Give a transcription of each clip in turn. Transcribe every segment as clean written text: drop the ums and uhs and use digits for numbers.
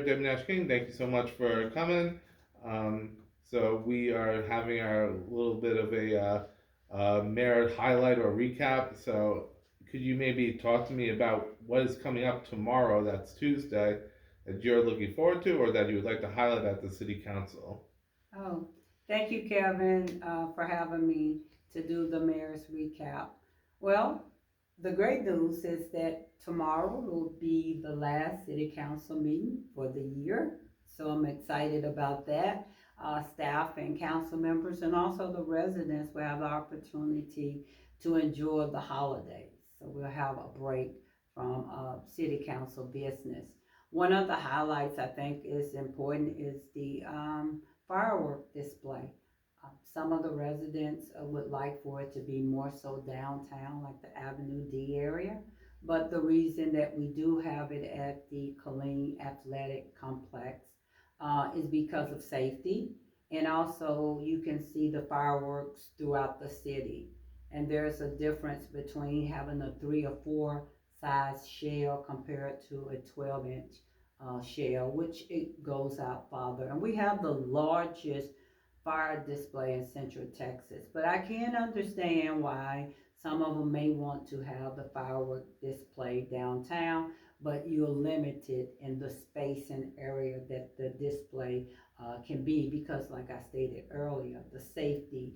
Debbie Nash-King, thank you so much for coming. So we are having our little bit of a merit highlight or recap. So could you maybe talk to me about what is coming up tomorrow, that's Tuesday, that you're looking forward to or that you would like to highlight at the City Council? Oh, thank you, Kevin, for having me to do the mayor's recap. Well, the great news is that tomorrow will be the last city council meeting for the year. So I'm excited about that. Staff and council members and also the residents will have the opportunity to enjoy the holidays. So we'll have a break from city council business. One of the highlights I think is important is the firework display. Some of the residents would like for it to be more so downtown, like the Avenue D area. But the reason that we do have it at the Killeen Athletic Complex is because of safety. And also, you can see the fireworks throughout the city. And there's a difference between having a 3 or 4 size shell compared to a 12-inch shell, which it goes out farther. And we have the largest fire display in Central Texas. But I can understand why some of them may want to have the firework display downtown, but you're limited in the space and area that the display can be because, like I stated earlier, the safety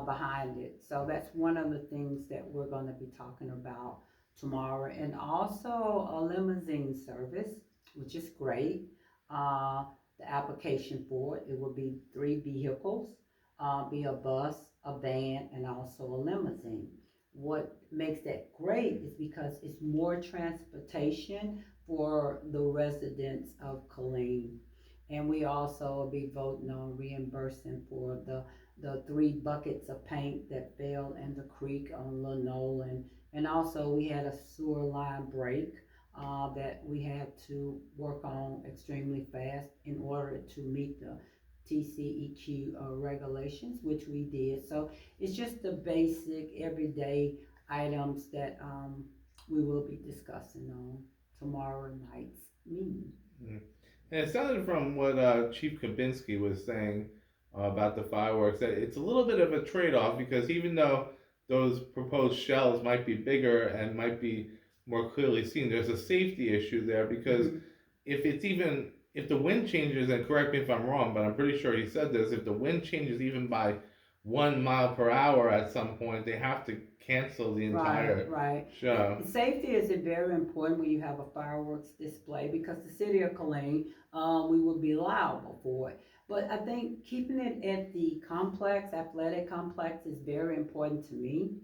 behind it. So that's one of the things that we're going to be talking about tomorrow. And also a limousine service, which is great. Uh, the application for it. It will be 3 vehicles, be a bus, a van, and also a limousine. What makes that great is because it's more transportation for the residents of Killeen. And we also will be voting on reimbursing for the 3 buckets of paint that fell in the creek on Linoleum. And also we had a sewer line break that we had to work on extremely fast in order to meet the TCEQ regulations, which we did. So it's just the basic everyday items that we will be discussing on tomorrow night's meeting. Mm. And it sounded from what Chief Kabinski was saying about the fireworks that it's a little bit of a trade-off because even though those proposed shells might be bigger and might be more clearly seen, there's a safety issue there because Mhm. if the wind changes, and correct me if I'm wrong, but I'm pretty sure he said this, if the wind changes even by 1 mile per hour at some point, they have to cancel the Right, entire right. show. Safety is very important when you have a fireworks display because the city of Killeen, we will be liable for it. But I think keeping it at the complex, athletic complex, is very important to me.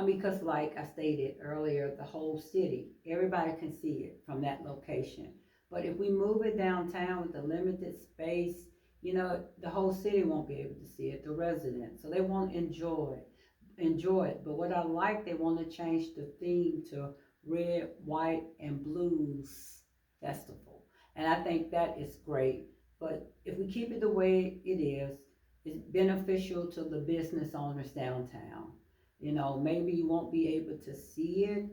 Because, like I stated earlier, the whole city, everybody can see it from that location. But if we move it downtown with the limited space, the whole city won't be able to see it, the residents, so they won't enjoy it. But what I like, they want to change the theme to Red, White, and Blues Festival. And I think that is great. But if we keep it the way it is, it's beneficial to the business owners downtown. Maybe you won't be able to see it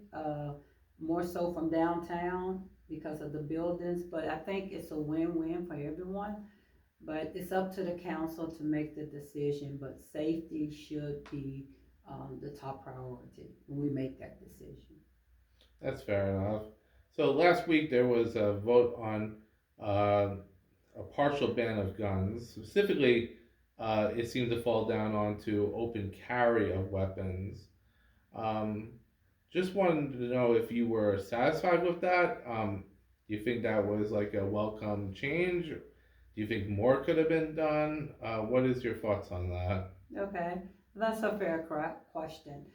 more so from downtown because of the buildings, but I think it's a win-win for everyone. But it's up to the council to make the decision, but safety should be the top priority when we make that decision. That's fair enough. So last week there was a vote on uh, a partial ban of guns. Specifically, it seemed to fall down onto open carry of weapons. Um, just wanted to know if you were satisfied with that. Do you think that was like a welcome change? Do you think more could have been done? What is your thoughts on that? Okay, that's a fair question.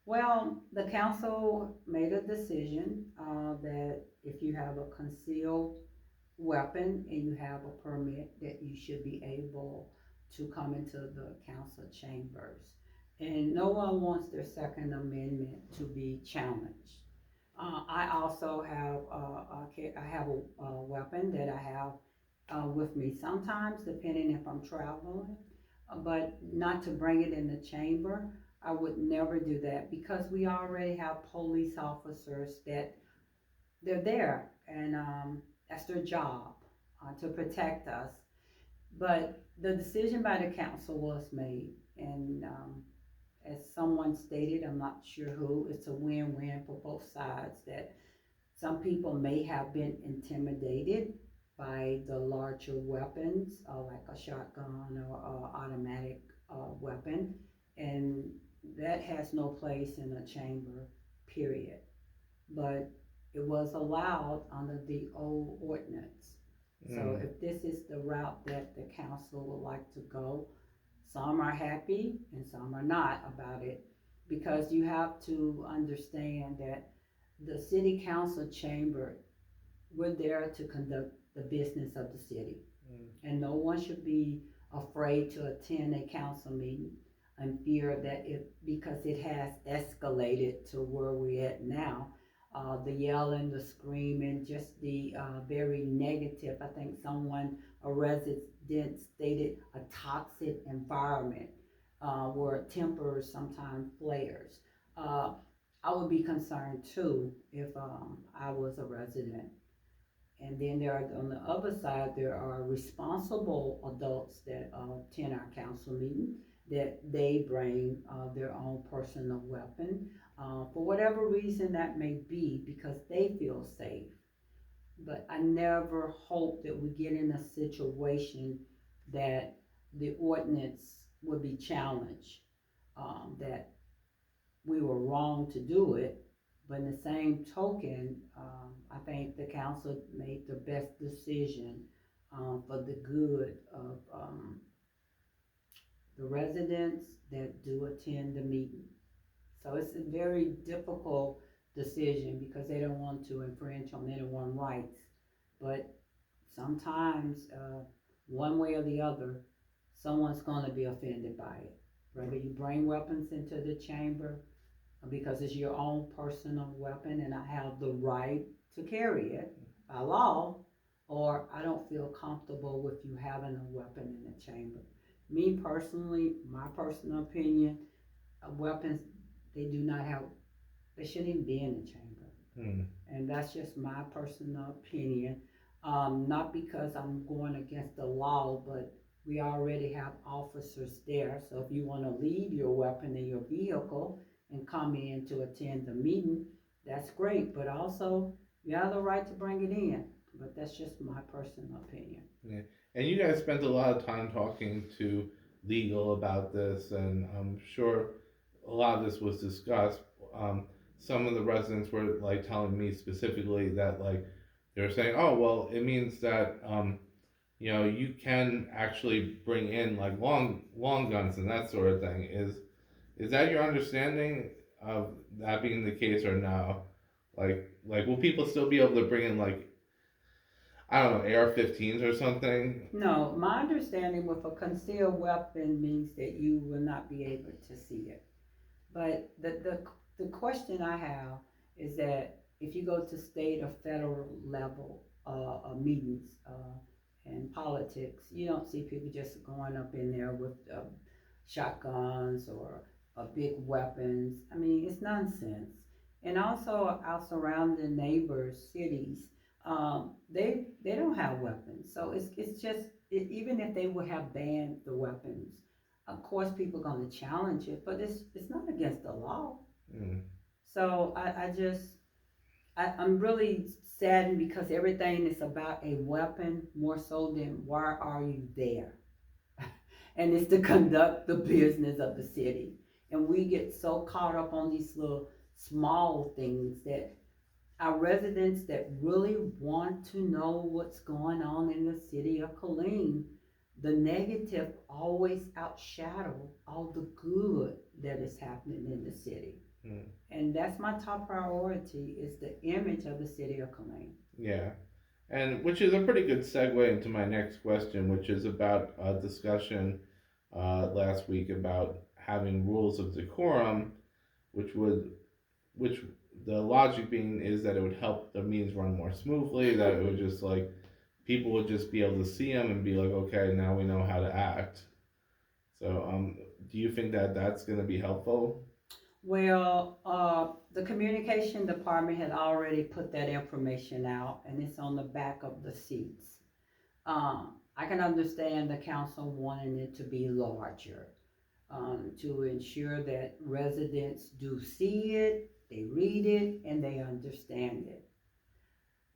Well, the council made a decision that if you have a concealed weapon and you have a permit, that you should be able to come into the council chambers. And no one wants their Second Amendment to be challenged. I also have I have a weapon that I have with me sometimes, depending if I'm traveling, but not to bring it in the chamber. I would never do that because we already have police officers that they're there, and that's their job. to protect us. But the decision by the council was made, and as someone stated, I'm not sure who, it's a win-win for both sides, that some people may have been intimidated by the larger weapons, like a shotgun or automatic weapon, and that has no place in a chamber, period. But it was allowed under the old ordinance. So Mm. if this is the route that the council would like to go, some are happy and some are not about it, because you have to understand that the city council chamber, we're there to conduct the business of the city. Mm. And no one should be afraid to attend a council meeting and fear that because it has escalated to where we're at now, the yelling, the screaming, just the very negative. I think a resident stated a toxic environment where tempers sometimes flares. Uh, I would be concerned too if I was a resident. And then on the other side, there are responsible adults that attend our council meeting, that they bring their own personal weapon for whatever reason that may be, because they feel safe. But I never hope that we get in a situation that the ordinance would be challenged, that we were wrong to do it. But in the same token, I think the council made the best decision for the good of the residents that do attend the meeting. So it's a very difficult decision because they don't want to infringe on anyone's rights. But sometimes, one way or the other, someone's going to be offended by it. Whether you bring weapons into the chamber because it's your own personal weapon and I have the right to carry it by law, or I don't feel comfortable with you having a weapon in the chamber. Me personally, my personal opinion, weapons, they do not have, they shouldn't even be in the chamber. Mm. And that's just my personal opinion. Not because I'm going against the law, but we already have officers there. So if you want to leave your weapon in your vehicle and come in to attend the meeting, that's great. But also, you have the right to bring it in. But that's just my personal opinion. Yeah. And you guys spent a lot of time talking to legal about this, and I'm sure a lot of this was discussed. Some of the residents were like telling me specifically that like they were saying, oh well, it means that you can actually bring in like long guns and that sort of thing. Is that your understanding of that being the case or no? Like will people still be able to bring in like I don't know AR-15s or something? No, my understanding with a concealed weapon means that you will not be able to see it. But the question I have is that if you go to state or federal level meetings and politics, you don't see people just going up in there with shotguns or big weapons. I mean, it's nonsense. And also our surrounding neighbors, cities, they don't have weapons. So it's just even if they would have banned the weapons, of course people are going to challenge it, but it's not against the law. Mm. So I'm really saddened because everything is about a weapon more so than why are you there? And it's to conduct the business of the city. And we get so caught up on these little small things that our residents that really want to know what's going on in the city of Killeen, the negative always outshadow all the good that is happening in the city. Mm. And that's my top priority, is the image of the city of Killeen. Yeah. And which is a pretty good segue into my next question, which is about a discussion last week about having rules of decorum, which the logic being is that it would help the meetings run more smoothly, that it would just like people would just be able to see them and be like, okay, now we know how to act. So, do you think that that's going to be helpful? Well, the communication department had already put that information out, and it's on the back of the seats. I can understand the council wanting it to be larger, to ensure that residents do see it, they read it, and they understand it.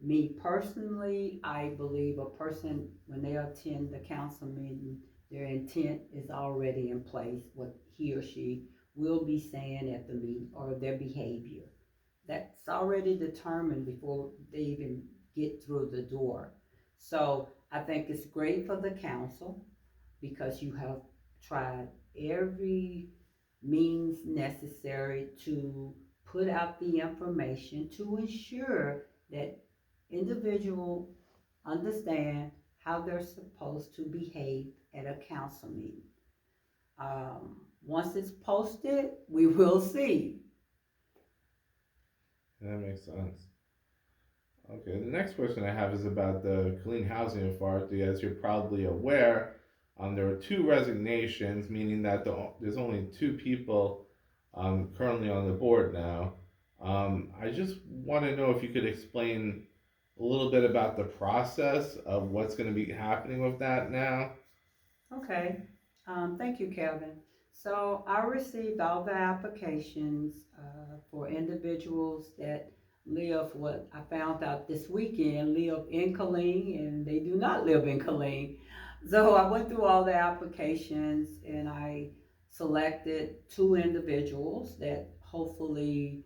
Me personally, I believe a person, when they attend the council meeting, their intent is already in place, what he or she will be saying at the meeting, or their behavior. That's already determined before they even get through the door. So I think it's great for the council because you have tried every means necessary to put out the information to ensure that individual understand how they're supposed to behave at a council meeting. Once it's posted, we will see. That makes sense. Okay, the next question I have is about the Killeen Housing Authority. As you're probably aware, there were two resignations, meaning that there's only two people currently on the board now. I just want to know if you could explain a little bit about the process of what's going to be happening with that now. Okay, thank you, Kevin. So I received all the applications for individuals that live, what I found out this weekend, live in Killeen, and they do not live in Killeen. So I went through all the applications and I selected two individuals that hopefully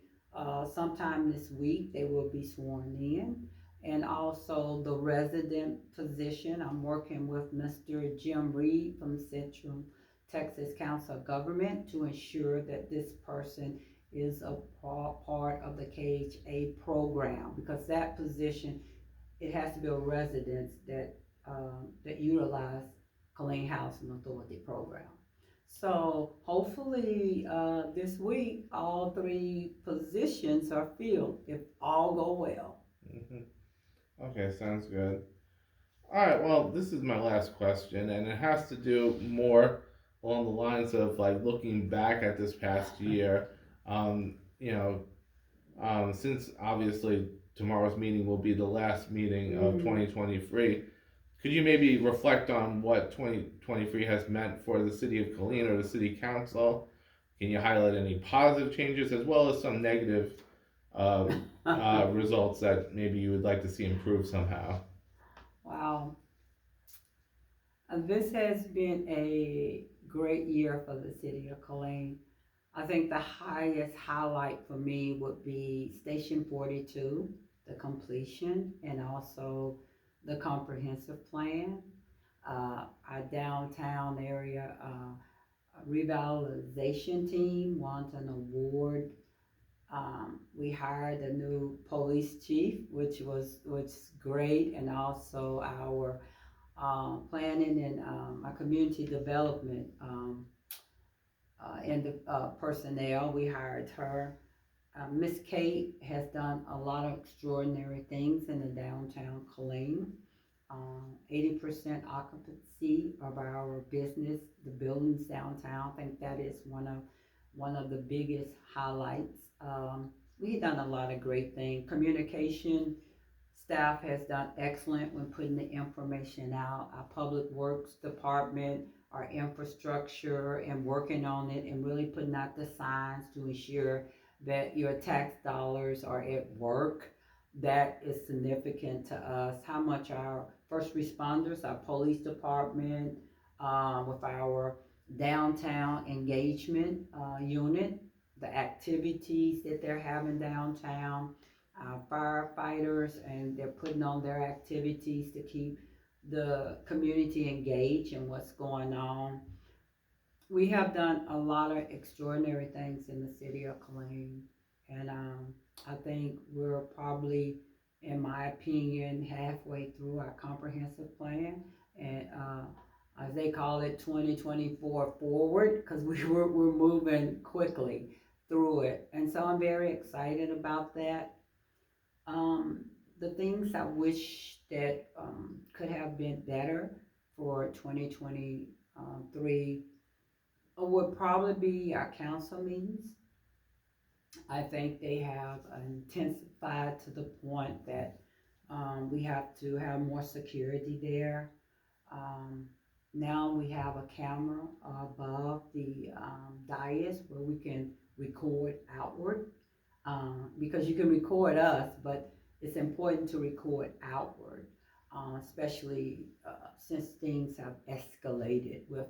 sometime this week they will be sworn in. And also the resident position. I'm working with Mr. Jim Reed from Central Texas Council of Government to ensure that this person is a part of the KHA program, because that position, it has to be a residence that utilize Killeen Housing Authority program. So hopefully this week all three positions are filled if all go well. Hmm. Okay, sounds good. All right, well, this is my last question, and it has to do more along the lines of like looking back at this past year. You know, since obviously tomorrow's meeting will be the last meeting of Mm. 2023, could you maybe reflect on what 2023 has meant for the city of Killeen or the city council? Can you highlight any positive changes as well as some negative uh, results that maybe you would like to see improve somehow? Wow. This has been a great year for the city of Killeen. I think the highest highlight for me would be Station 42, the completion, and also the comprehensive plan. Our downtown area revitalization team won an award. We hired a new police chief, which was great, and also our planning and our community development and the personnel. We hired her. Miss Kate has done a lot of extraordinary things in the downtown Killeen. 80% occupancy of our business, the buildings downtown. I think that is one of the biggest highlights. We've done a lot of great things. Communication staff has done excellent when putting the information out. Our public works department, our infrastructure, and working on it and really putting out the signs to ensure that your tax dollars are at work. That is significant to us. How much our first responders, our police department, with our downtown engagement unit, the activities that they're having downtown, firefighters, and they're putting on their activities to keep the community engaged in what's going on. We have done a lot of extraordinary things in the city of Killeen, and I think we're probably, in my opinion, halfway through our comprehensive plan, and as they call it, 2024 forward, because we're moving quickly through it, and so I'm very excited about that. The things I wish that could have been better for 2023 would probably be our council meetings. I think they have intensified to the point that We have to have more security there. Um, Now we have a camera above the dais where we can record outward, because you can record us, but it's important to record outward, especially since things have escalated with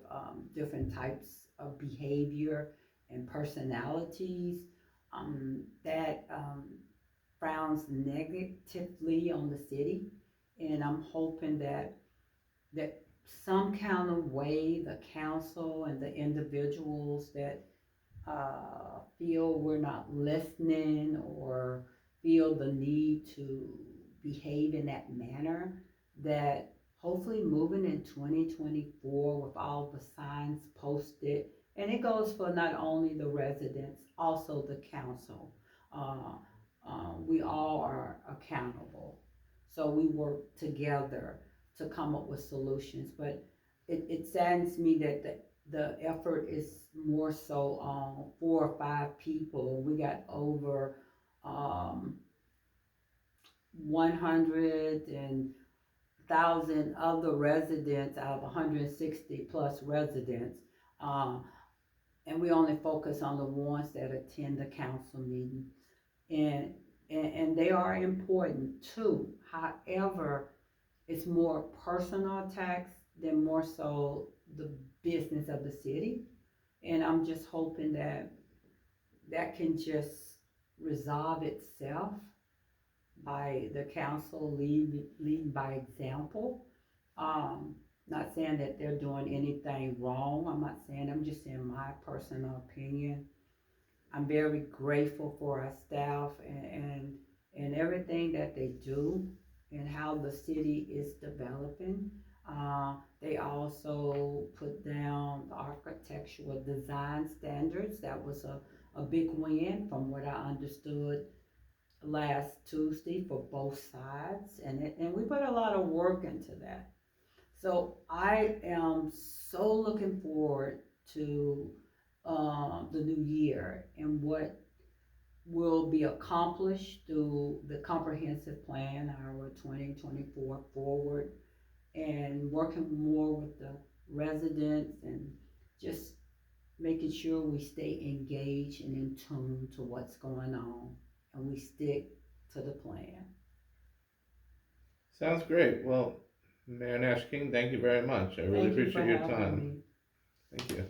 different types of behavior and personalities that frowns negatively on the city. And I'm hoping that some kind of way the council and the individuals that feel we're not listening or feel the need to behave in that manner, that hopefully moving in 2024 with all the signs posted, and it goes for not only the residents, also the council. Uh, we all are accountable. So we work together to come up with solutions. But it saddens me that the effort is more so on 4 or 5 people. We got over 100,000 other residents out of 160 plus residents. Um, and we only focus on the ones that attend the council meeting. And, and they are important too. However, it's more personal attacks than more so the business of the city. And I'm just hoping that that can just resolve itself by the council leading by example. Um, Not saying that they're doing anything wrong. I'm not saying, I'm just saying my personal opinion. I'm very grateful for our staff and everything that they do and how the city is developing. They also put down the architectural design standards. That was a big win from what I understood last Tuesday for both sides. And we put a lot of work into that. So I am so looking forward to the new year and what will be accomplished through the comprehensive plan, our 2024 forward, and working more with the residents and just making sure we stay engaged and in tune to what's going on and we stick to the plan. Sounds great. Well, Mayor Nash-King, thank you very much. I really Thank you for appreciate your having time. me. Thank you.